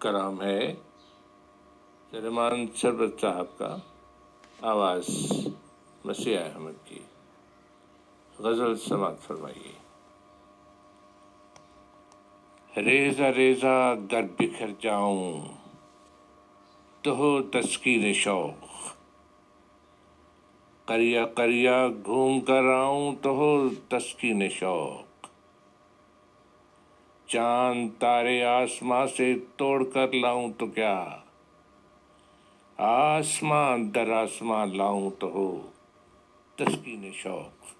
کلام ہے سلیمان شربت صاحب کا، آواز مسیح احمد کی، غزل سماعت فرمائیے۔ ریزہ ریزہ گر بکھر جاؤں تو ہو تسکین شوق، قریہ قریہ گھوم کر آؤں تو ہو تسکین شوق، چاند تارے آسماں سے توڑ کر لاؤں تو کیا، آسمان در آسمان لاؤں تو ہو تسکین شوق۔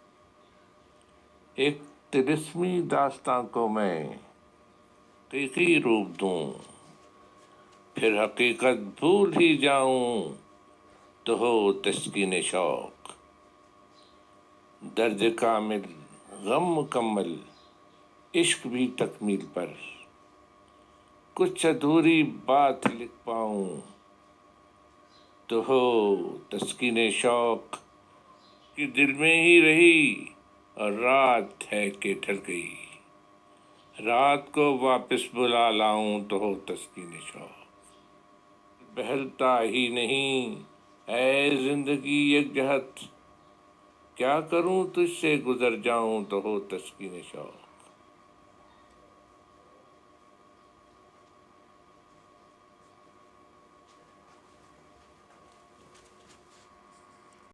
ایک طلسمی داستاں کو میں حقیقی روپ دوں، پھر حقیقت بھول ہی جاؤں تو ہو تسکین شوق، درد کامل غم مکمل عشق بھی تکمیل پر، کچھ ادھوری بات لکھ پاؤں تو ہو تسکین شوق، کہ دل میں ہی رہی اور رات ہے کہ ڈھل گئی، رات کو واپس بلا لاؤں تو ہو تسکین شوق، بہلتا ہی نہیں اے زندگی یک جہت، کیا کروں تجھ سے گزر جاؤں تو ہو تسکین شوق۔